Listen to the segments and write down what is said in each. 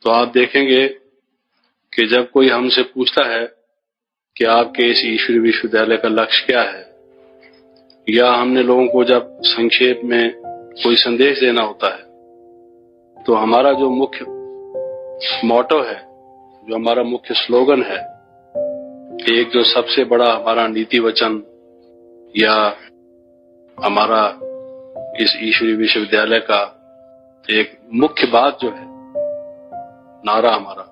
तो आप देखेंगे कि जब कोई हमसे पूछता है कि आपके इस ईश्वरीय विश्वविद्यालय का लक्ष्य क्या है, या हमने लोगों को जब संक्षेप में कोई संदेश देना होता है, तो हमारा जो मुख्य मोटो है, जो हमारा मुख्य स्लोगन है, एक जो सबसे बड़ा हमारा नीति वचन या हमारा इस ईश्वरीय विश्वविद्यालय का एक मुख्य बात जो है, नारा हमारा,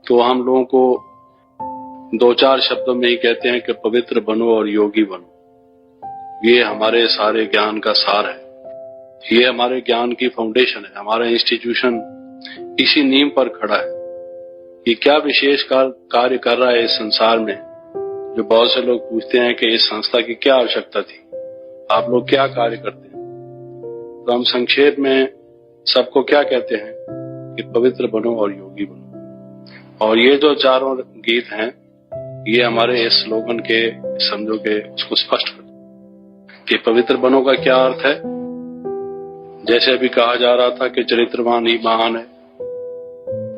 तो हम लोगों को दो चार शब्दों में ही कहते हैं कि पवित्र बनो और योगी बनो। ये हमारे सारे ज्ञान का सार है, ये हमारे ज्ञान की फाउंडेशन है। हमारा इंस्टीट्यूशन इसी नींव पर खड़ा है कि क्या विशेष कार्य कर रहा है इस संसार में। जो बहुत से लोग पूछते हैं कि इस संस्था की क्या आवश्यकता थी, आप लोग क्या कार्य करते हैं, तो हम संक्षेप में सबको क्या कहते हैं कि पवित्र बनो और योगी बनो। और ये जो चारों गीत हैं, ये हमारे इस स्लोगन के, समझो के उसको स्पष्ट कर कि पवित्र बनो का क्या अर्थ है। जैसे अभी कहा जा रहा था कि चरित्रवान ही महान है,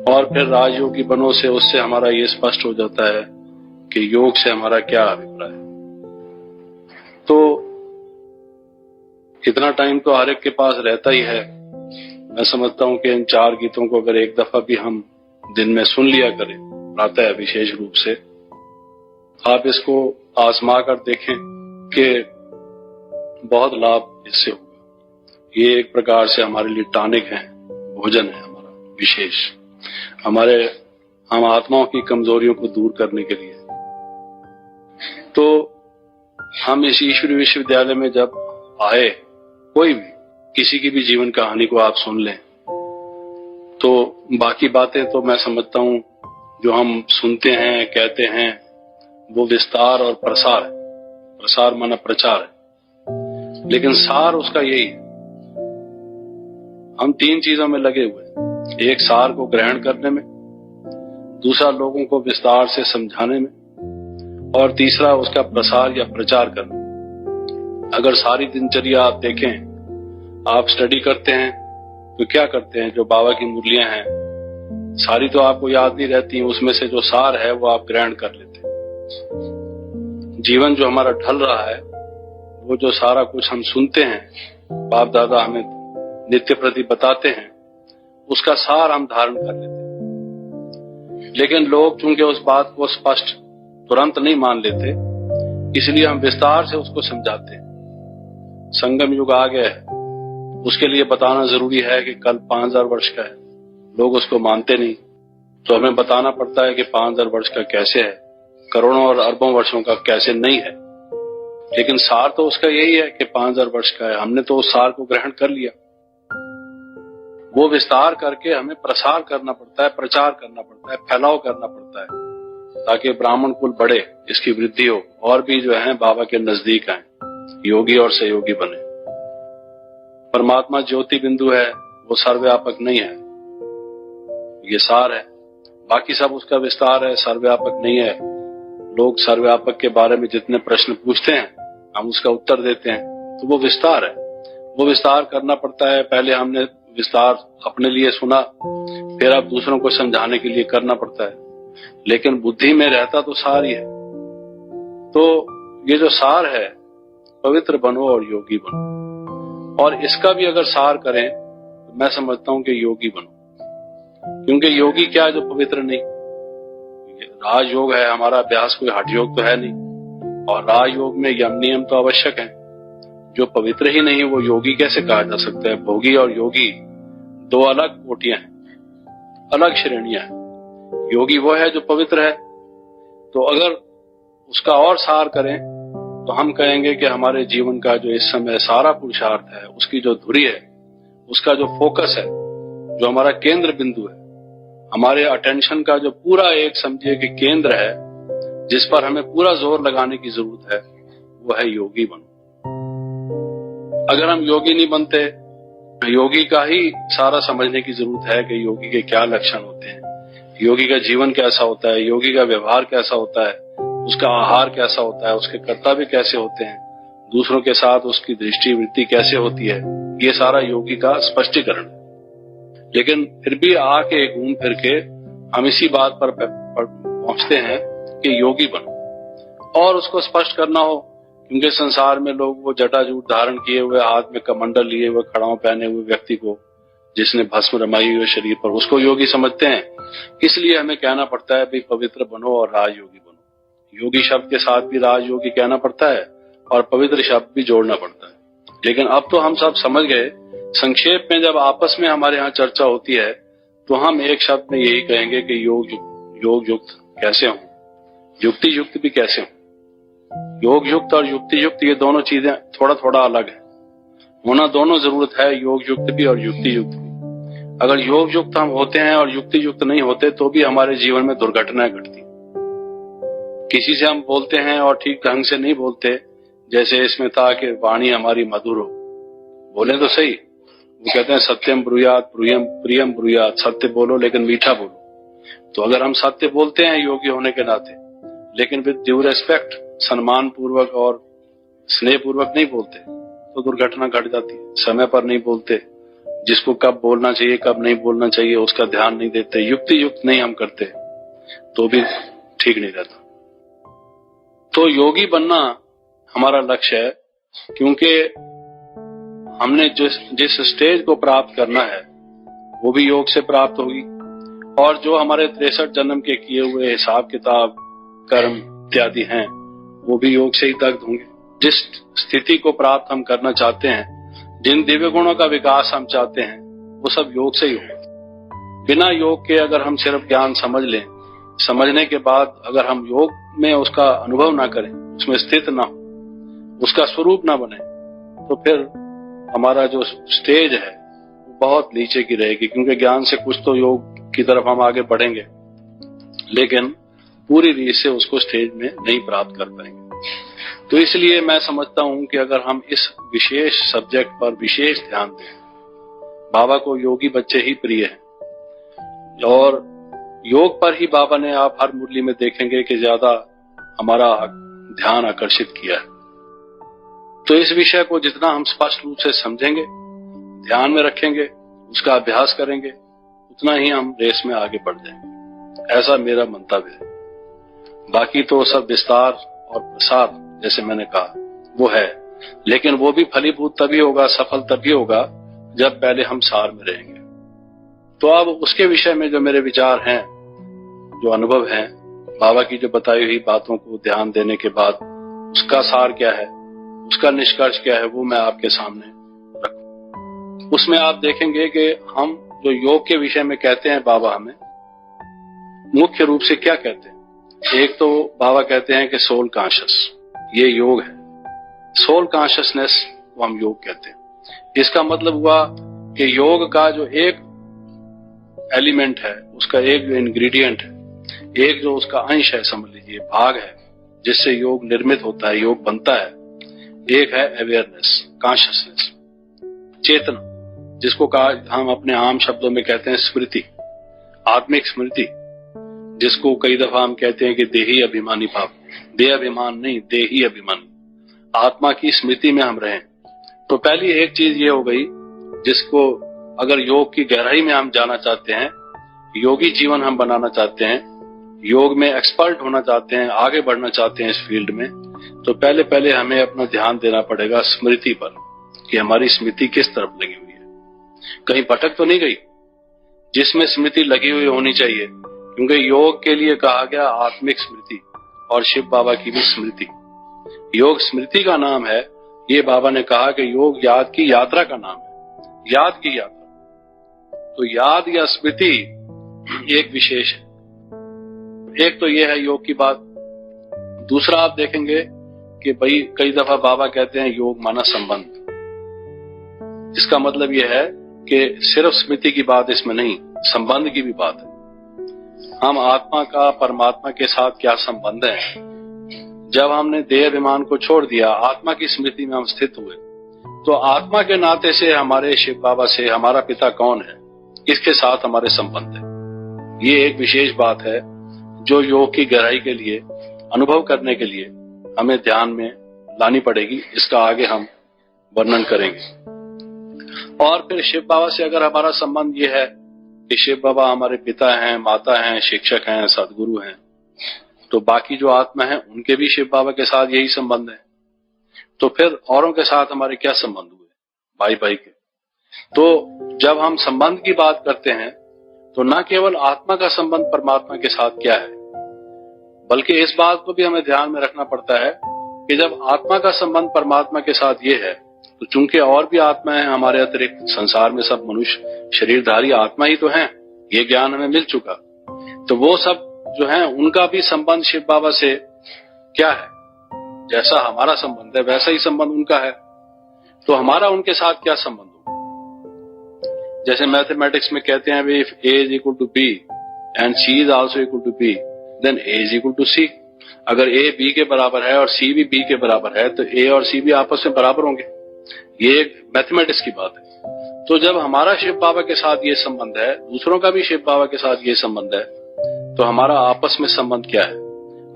और फिर राजयोगी बनो से उससे हमारा ये स्पष्ट हो जाता है कि योग से हमारा क्या अभिप्राय है। तो इतना टाइम तो हर एक के पास रहता ही है। मैं समझता हूं कि इन चार गीतों को अगर एक दफा भी हम दिन में सुन लिया करें, आता है विशेष रूप से, आप इसको आजमा कर देखें कि बहुत लाभ इससे होगा। ये एक प्रकार से हमारे लिए टॉनिक है, भोजन है हमारा विशेष, हम आत्माओं की कमजोरियों को दूर करने के लिए। तो हम इस ईश्वरीय विश्वविद्यालय में जब आए, कोई भी किसी की भी जीवन कहानी को आप सुन लें, तो बाकी बातें तो मैं समझता हूं जो हम सुनते हैं, कहते हैं, वो विस्तार और प्रसार है। प्रसार माना प्रचार है, लेकिन सार उसका यही है। हम तीन चीजों में लगे हुए हैं, एक सार को ग्रहण करने में, दूसरा लोगों को विस्तार से समझाने में, और तीसरा उसका प्रसार या प्रचार करना। अगर सारी दिनचर्या आप देखें, आप स्टडी करते हैं तो क्या करते हैं, जो बाबा की मुरलियां हैं सारी तो आपको याद नहीं रहती, उसमें से जो सार है वो आप ग्रहण कर लेते हैं। जीवन जो हमारा ढल रहा है, वो जो सारा कुछ हम सुनते हैं, बाप दादा हमें नित्य प्रति बताते हैं, उसका सार हम धारण कर लेते हैं। लेकिन लोग चूंकि उस बात को स्पष्ट तुरंत नहीं मान लेते, इसलिए हम विस्तार से उसको समझाते हैं। संगम युग आ गया है, उसके लिए बताना जरूरी है कि कल 5000 वर्ष का है। लोग उसको मानते नहीं, तो हमें बताना पड़ता है कि 5000 वर्ष का कैसे है, करोड़ों और अरबों वर्षों का कैसे नहीं है। लेकिन सार तो उसका यही है कि 5000 वर्ष का है। हमने तो उस सार को ग्रहण कर लिया। वो विस्तार करके हमें प्रसार करना पड़ता है, प्रचार करना पड़ता है, फैलाव करना पड़ता है, ताकि ब्राह्मण कुल बढ़े, इसकी वृद्धि हो, और भी जो है बाबा के नजदीक आए, योगी और सहयोगी बने। परमात्मा ज्योति बिंदु है, वो सर्वव्यापक नहीं है, ये सार है। बाकी सब उसका विस्तार है, सर्वव्यापक नहीं है। लोग सर्वव्यापक के बारे में जितने प्रश्न पूछते हैं, हम उसका उत्तर देते हैं, तो वो विस्तार है। वो विस्तार करना पड़ता है। पहले हमने विस्तार अपने लिए सुना, फिर अब दूसरों को समझाने के लिए करना पड़ता है, लेकिन बुद्धि में रहता तो सार ही है। तो ये जो सार है, पवित्र बनो और योगी बनो, और इसका भी अगर सार करें तो मैं समझता हूं कि योगी बनो। क्योंकि योगी क्या है जो पवित्र नहीं। राजयोग है हमारा अभ्यास, कोई हठ योग तो है नहीं, और राजयोग में यम नियम तो आवश्यक है। जो पवित्र ही नहीं वो योगी कैसे कहा जा सकता है। भोगी और योगी दो अलग कोटियां हैं, अलग श्रेणियां हैं। योगी वो है जो पवित्र है। तो अगर उसका और सार करें तो हम कहेंगे कि हमारे जीवन का जो इस समय सारा पुरुषार्थ है, उसकी जो धुरी है, उसका जो फोकस है, जो हमारा केंद्र बिंदु है, हमारे अटेंशन का जो पूरा एक समझिए कि केंद्र है, जिस पर हमें पूरा जोर लगाने की जरूरत है, वो है योगी बनो। अगर हम योगी नहीं बनते, योगी का ही सारा समझने की जरूरत है कि योगी के क्या लक्षण होते हैं, योगी का जीवन कैसा होता है, योगी का व्यवहार कैसा होता है, उसका आहार कैसा होता है, उसके कर्तव्य कैसे होते हैं, दूसरों के साथ उसकी दृष्टि वृत्ति कैसे होती है। ये सारा योगी का स्पष्टीकरण है। लेकिन फिर भी आके घूम फिर के हम इसी बात पर पहुंचते हैं कि योगी बनो। और उसको स्पष्ट करना हो, क्योंकि संसार में लोग वो जटाजूट धारण किए हुए, हाथ में कमंडल लिए हुए, खड़ाऊ पहने हुए व्यक्ति को, जिसने भस्म रमाई हुई शरीर पर, उसको योगी समझते हैं। इसलिए हमें कहना पड़ता है भाई पवित्र बनो और राजयोगी बनो। योगी शब्द के साथ भी राजयोगी कहना पड़ता है और पवित्र शब्द भी जोड़ना पड़ता है। लेकिन अब तो हम सब समझ गए। संक्षेप में जब आपस में हमारे यहाँ चर्चा होती है तो हम एक शब्द में यही कहेंगे कि योग युक्त कैसे हों, युक्ति युक्त भी कैसे हों। योग युक्त और युक्ति युक्त ये दोनों चीजें थोड़ा थोड़ा अलग है, होना दोनों जरूरत है, योग युक्त भी और युक्ति युक्त भी। अगर योग युक्त हम होते हैं और युक्ति युक्त नहीं होते तो भी हमारे जीवन में दुर्घटनाएं घटती। किसी से हम बोलते हैं और ठीक ढंग से नहीं बोलते, जैसे इसमें था कि वाणी हमारी मधुर हो, बोले तो सही। वो कहते हैं सत्यम ब्रूयात प्रियम ब्रूयात, सत्य बोलो लेकिन मीठा बोलो। तो अगर हम सत्य बोलते हैं योगी होने के नाते, लेकिन विद ड्यू रेस्पेक्ट, सम्मान पूर्वक और स्नेह पूर्वक नहीं बोलते, तो दुर्घटना घट जाती है। समय पर नहीं बोलते, जिसको कब बोलना चाहिए कब नहीं बोलना चाहिए उसका ध्यान नहीं देते, युक्ति युक्त नहीं हम करते, तो भी ठीक नहीं रहता। तो योगी बनना हमारा लक्ष्य है, क्योंकि हमने जिस स्टेज को प्राप्त करना है वो भी योग से प्राप्त होगी, और जो हमारे 63 जन्म के किए हुए हिसाब किताब कर्म इत्यादि हैं वो भी योग से ही दग्ध होंगे। जिस स्थिति को प्राप्त हम करना चाहते हैं, जिन दिव्य गुणों का विकास हम चाहते हैं, वो सब योग से ही होगा। बिना योग के अगर हम सिर्फ ज्ञान समझ लें, समझने के बाद अगर हम योग में उसका अनुभव ना करें, उसमें स्थित ना हो, उसका स्वरूप ना बने, तो फिर हमारा जो स्टेज है वो बहुत नीचे की रहेगी। क्योंकि ज्ञान से कुछ तो योग की तरफ हम आगे बढ़ेंगे, लेकिन पूरी रीत से उसको स्टेज में नहीं प्राप्त कर पाएंगे। तो इसलिए मैं समझता हूं कि अगर हम इस विशेष सब्जेक्ट पर विशेष ध्यान दें, बाबा को योगी बच्चे ही प्रिय हैं, और योग पर ही बाबा ने, आप हर मुरली में देखेंगे कि ज्यादा हमारा ध्यान आकर्षित किया है। तो इस विषय को जितना हम स्पष्ट रूप से समझेंगे, ध्यान में रखेंगे, उसका अभ्यास करेंगे, उतना ही हम रेस में आगे बढ़ जाएंगे। ऐसा मेरा मंतव्य है। बाकी तो सब विस्तार और प्रसार जैसे मैंने कहा वो है, लेकिन वो भी फलीभूत तभी होगा, सफल तभी होगा जब पहले हम सार में रहेंगे। तो अब उसके विषय में जो मेरे विचार हैं, जो अनुभव हैं, बाबा की जो बताई हुई बातों को ध्यान देने के बाद उसका सार क्या है, उसका निष्कर्ष क्या है, वो मैं आपके सामने रखूं। उसमें आप देखेंगे कि हम जो योग के विषय में कहते हैं, बाबा हमें मुख्य रूप से क्या कहते हैं। एक तो बाबा कहते हैं कि सोल कॉन्शियस, ये योग है। सोल कॉन्शियसनेस को हम योग कहते हैं। इसका मतलब हुआ कि योग का जो एक एलिमेंट है, उसका एक जो इंग्रेडिएंट है, एक जो उसका अंश है, समझ लीजिए भाग है, जिससे योग निर्मित होता है, योग बनता है। एक है अवेयरनेस, कॉन्शियसनेस, चेतना, जिसको हम अपने आम शब्दों में कहते हैं स्मृति, आत्मिक स्मृति, जिसको कई दफा हम कहते हैं कि देही अभिमानी भाव। देह अभिमान नहीं, देही अभिमानी, आत्मा की स्मृति में हम रहें। तो पहली एक चीज ये हो गई, जिसको अगर योग की गहराई में हम जाना चाहते हैं, योगी जीवन हम बनाना चाहते हैं, योग में एक्सपर्ट होना चाहते हैं, आगे बढ़ना चाहते हैं इस फील्ड में, तो पहले हमें अपना ध्यान देना पड़ेगा स्मृति पर, कि हमारी स्मृति किस तरफ लगी हुई है, कहीं भटक तो नहीं गई। जिसमें स्मृति लगी हुई होनी चाहिए, क्योंकि योग के लिए कहा गया आत्मिक स्मृति, और शिव बाबा की भी स्मृति। योग स्मृति का नाम है। ये बाबा ने कहा कि योग याद की यात्रा का नाम है, याद की यात्रा। तो याद या स्मृति एक विशेष है। एक तो ये है योग की बात। दूसरा आप देखेंगे कि भाई कई दफा बाबा कहते हैं योग माना संबंध। इसका मतलब यह है कि सिर्फ स्मृति की बात इसमें नहीं, संबंध की भी बात है। हम आत्मा का परमात्मा के साथ क्या संबंध है। जब हमने देह अभिमान को छोड़ दिया, आत्मा की स्मृति में हम स्थित हुए, तो आत्मा के नाते से हमारे शिव बाबा से हमारा पिता कौन है, इसके साथ हमारे संबंध है। ये एक विशेष बात है जो योग की गहराई के लिए, अनुभव करने के लिए हमें ध्यान में लानी पड़ेगी। इसका आगे हम वर्णन करेंगे। और फिर शिव बाबा से अगर हमारा संबंध ये है कि शिव बाबा हमारे पिता हैं, माता हैं, शिक्षक हैं, सदगुरु हैं, तो बाकी जो आत्मा है उनके भी शिव बाबा के साथ यही संबंध है। तो फिर औरों के साथ हमारे क्या संबंध हुए, भाई भाई के। तो जब हम संबंध की बात करते हैं तो न केवल आत्मा का संबंध परमात्मा के साथ क्या है, बल्कि इस बात को भी हमें ध्यान में रखना पड़ता है कि जब आत्मा का संबंध परमात्मा के साथ ये है, तो चूंकि और भी आत्मा है हमारे अतिरिक्त, संसार में सब मनुष्य शरीरधारी आत्मा ही तो हैं, ये ज्ञान हमें मिल चुका। तो वो सब जो है उनका भी संबंध शिव बाबा से क्या है, जैसा हमारा संबंध है वैसा ही संबंध उनका है। तो हमारा उनके साथ क्या संबंध हो, जैसे मैथमेटिक्स में कहते हैं if a is equal to b and c is also equal to b then a is equal to c। अगर a b के बराबर है और c भी b के बराबर है तो a और c भी आपस में बराबर होंगे। ये एक मैथमेटिक्स की बात है। तो जब हमारा शिव बाबा के साथ ये संबंध है, दूसरों का भी शिव बाबा के साथ ये संबंध है, तो हमारा आपस में संबंध क्या है।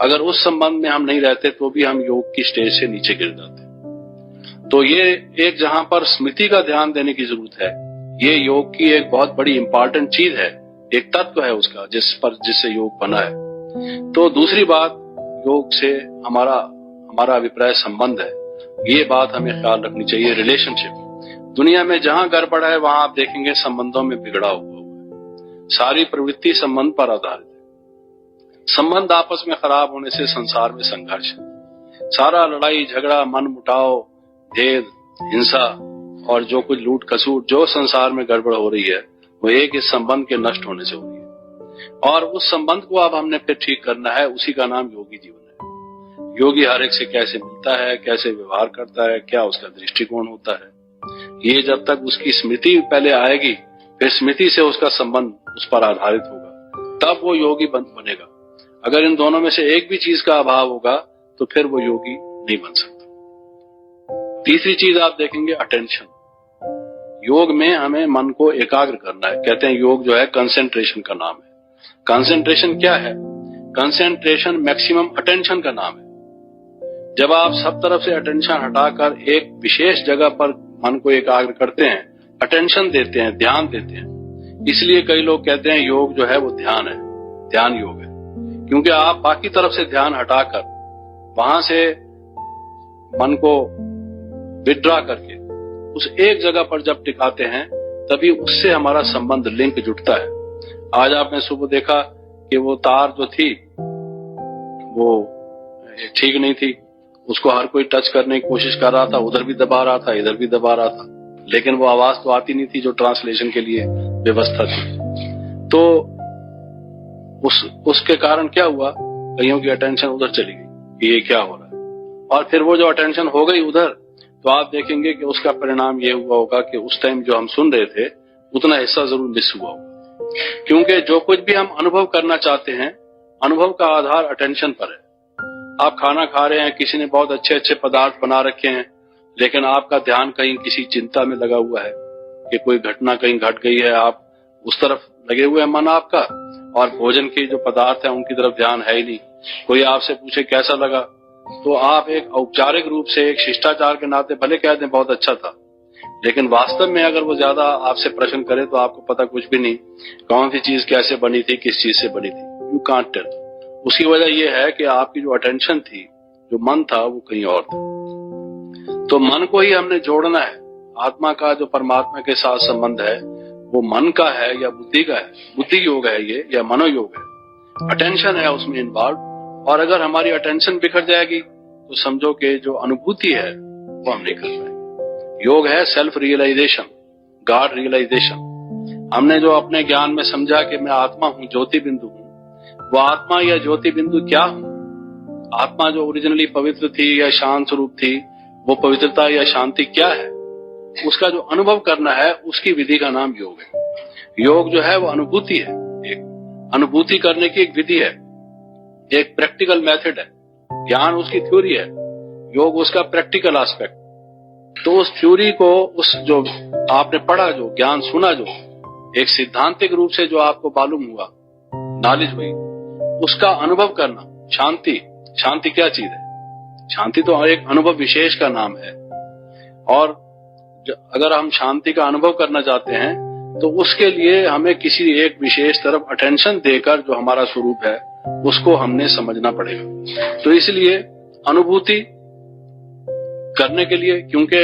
अगर उस संबंध में हम नहीं रहते तो भी हम योग की स्टेज से नीचे गिर जाते। तो ये एक जहां पर स्मृति का ध्यान देने की जरूरत है, ये योग की एक बहुत बड़ी इंपॉर्टेंट चीज है, एक तत्व है उसका जिससे योग बना है। तो दूसरी बात, योग से हमारा अभिप्राय संबंध है, ये बात हमें ख्याल रखनी चाहिए। रिलेशनशिप दुनिया में जहां गड़बड़ है वहां आप देखेंगे संबंधों में बिगड़ा हुआ है। सारी प्रवृत्ति संबंध पर आधारित है। संबंध आपस में खराब होने से संसार में संघर्ष है। सारा लड़ाई झगड़ा, मन मुटाव, भेद, हिंसा और जो कुछ लूट खसूट जो संसार में गड़बड़ हो रही है वो एक इस संबंध के नष्ट होने से हो रही है। और उस संबंध को अब हमने फिर ठीक करना है, उसी का नाम योगी जीवन है। योगी हर एक से कैसे मिलता है, कैसे व्यवहार करता है, क्या उसका दृष्टिकोण होता है, ये जब तक उसकी स्मृति पहले आएगी, फिर स्मृति से उसका संबंध उस पर आधारित होगा, तब वो योगी बनेगा। अगर इन दोनों में से एक भी चीज का अभाव होगा तो फिर वो योगी नहीं बन सकता। तीसरी चीज आप देखेंगे अटेंशन। योग में हमें मन को एकाग्र करना है। कहते हैं योग जो है कंसेंट्रेशन का नाम है। कंसेंट्रेशन क्या है? कंसेंट्रेशन मैक्सिमम अटेंशन का नाम है। जब आप सब तरफ से अटेंशन हटाकर एक विशेष जगह पर मन को एकाग्र करते हैं, अटेंशन देते हैं, ध्यान देते हैं। इसलिए कई लोग कहते हैं योग जो है वो ध्यान है, ध्यान योग है, क्योंकि आप बाकी तरफ से ध्यान हटाकर वहां से मन को विड्रॉ करके उस एक जगह पर जब टिकाते हैं तभी उससे हमारा संबंध, लिंक जुटता है। आज आपने सुबह देखा कि वो तार जो थी वो ठीक नहीं थी, उसको हर कोई टच करने की कोशिश कर रहा था, उधर भी दबा रहा था, इधर भी दबा रहा था, लेकिन वो आवाज तो आती नहीं थी जो ट्रांसलेशन के लिए व्यवस्था थी। तो उसके कारण क्या हुआ, कईयों की अटेंशन उधर चली गई कि ये क्या हो रहा है, और फिर वो जो अटेंशन हो गई उधर, तो आप देखेंगे कि उसका परिणाम ये हुआ होगा कि उस टाइम जो हम सुन रहे थे उतना हिस्सा जरूर मिस हुआ होगा। क्योंकि जो कुछ भी हम अनुभव करना चाहते हैं, अनुभव का आधार अटेंशन पर है। आप खाना खा रहे हैं, किसी ने बहुत अच्छे अच्छे पदार्थ बना रखे हैं, लेकिन आपका ध्यान कहीं किसी चिंता में लगा हुआ है कि कोई घटना कहीं घट गई है, आप उस तरफ लगे हुए हैं मन आपका, और भोजन के जो पदार्थ हैं उनकी तरफ ध्यान है ही नहीं। कोई आपसे पूछे कैसा लगा, तो आप एक औपचारिक रूप से, एक शिष्टाचार के नाते भले कह दें बहुत अच्छा था, लेकिन वास्तव में अगर वो ज्यादा आपसे प्रश्न करे तो आपको पता कुछ भी नहीं, कौन सी चीज कैसे बनी थी, किस चीज से बनी थी, यू कांट टेल। उसकी वजह यह है कि आपकी जो अटेंशन थी, जो मन था, वो कहीं और था। तो मन को ही हमने जोड़ना है। आत्मा का जो परमात्मा के साथ संबंध है वो मन का है या बुद्धि का है, बुद्धि योग है ये या मनोयोग है, अटेंशन है उसमें इन्वॉल्व। और अगर हमारी अटेंशन बिखर जाएगी तो समझो कि जो अनुभूति है वो हम नहीं कर पाएंगे। योग है सेल्फ रियलाइजेशन, गॉड रियलाइजेशन। हमने जो अपने ज्ञान में समझा कि मैं आत्मा हूं, ज्योति बिंदु हूं, वो आत्मा या ज्योति बिंदु क्या हूं? आत्मा जो ओरिजिनली पवित्र थी या शांत स्वरूप थी, वो पवित्रता या शांति क्या है? उसका जो अनुभव करना है, उसकी विधि का नाम योग है। योग जो है वो अनुभूति है, एक अनुभूति करने की एक विधि है, एक प्रैक्टिकल मेथड है। ज्ञान उसकी थ्योरी है, योग उसका प्रैक्टिकल एस्पेक्ट। तो उस थ्योरी को, उस जो आपने पढ़ा, जो ज्ञान सुना, जो एक सिद्धांतिक रूप से जो आपको मालूम हुआ, नॉलेज हुई, उसका अनुभव करना। शांति, शांति क्या चीज है? शांति तो एक अनुभव विशेष का नाम है। और अगर हम शांति का अनुभव करना चाहते हैं तो उसके लिए हमें किसी एक विशेष तरफ अटेंशन देकर जो हमारा स्वरूप है उसको हमने समझना पड़ेगा। तो इसलिए अनुभूति करने के लिए, क्योंकि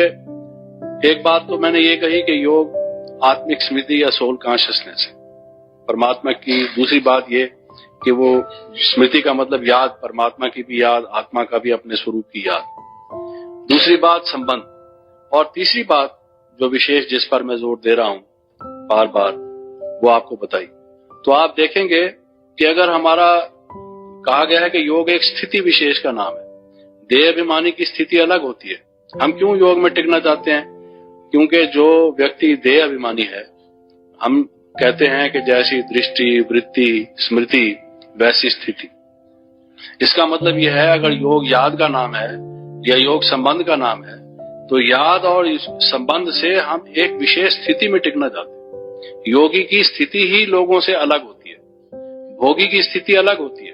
एक बात तो मैंने ये कही कि योग आत्मिक स्मृति या सोल कॉन्शियसनेस है परमात्मा की। दूसरी बात ये कि वो स्मृति का मतलब याद, परमात्मा की भी याद, आत्मा का भी अपने स्वरूप की याद। दूसरी बात संबंध, और तीसरी बात जो विशेष जिस पर मैं जोर दे रहा हूं बार बार, वो आपको बताई। तो आप देखेंगे कि अगर हमारा कहा गया है कि योग एक स्थिति विशेष का नाम है, देह अभिमानी की स्थिति अलग होती है। हम क्यों योग में टिकना चाहते हैं? क्योंकि जो व्यक्ति देह अभिमानी है, हम कहते हैं कि जैसी दृष्टि, वृत्ति, स्मृति वैसी स्थिति। इसका मतलब यह है अगर योग याद का नाम है या योग संबंध का नाम है, तो याद और इस संबंध से हम एक विशेष स्थिति में टिकना चाहते हैं। योगी की स्थिति ही लोगों से अलग होती है, भोगी की स्थिति अलग होती है,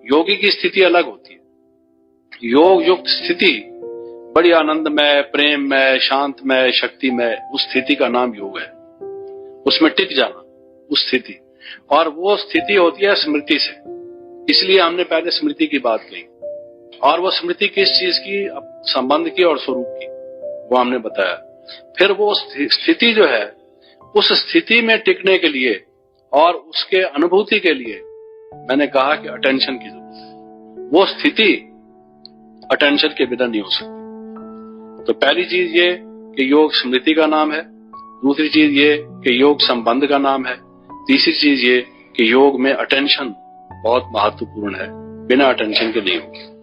योगी की स्थिति अलग होती है। योग युक्त स्थिति बड़ी आनंदमय, प्रेममय, शांतमय, शक्तिमय, उस स्थिति का नाम योग है। उसमें टिक जाना, उस स्थिति, और वो स्थिति होती है स्मृति से। इसलिए हमने पहले स्मृति की बात कही, और वो स्मृति किस चीज की? संबंध की और स्वरूप की, वो हमने बताया। फिर वो स्थिति जो है, उस स्थिति में टिकने के लिए और उसके अनुभूति के लिए मैंने कहा कि अटेंशन की जरूरत है। वो स्थिति अटेंशन के बिना नहीं हो सकती। तो पहली चीज ये कि योग स्मृति का नाम है, दूसरी चीज ये कि योग संबंध का नाम है, तीसरी चीज ये कि योग में अटेंशन बहुत महत्वपूर्ण है, बिना अटेंशन के नहीं होगी।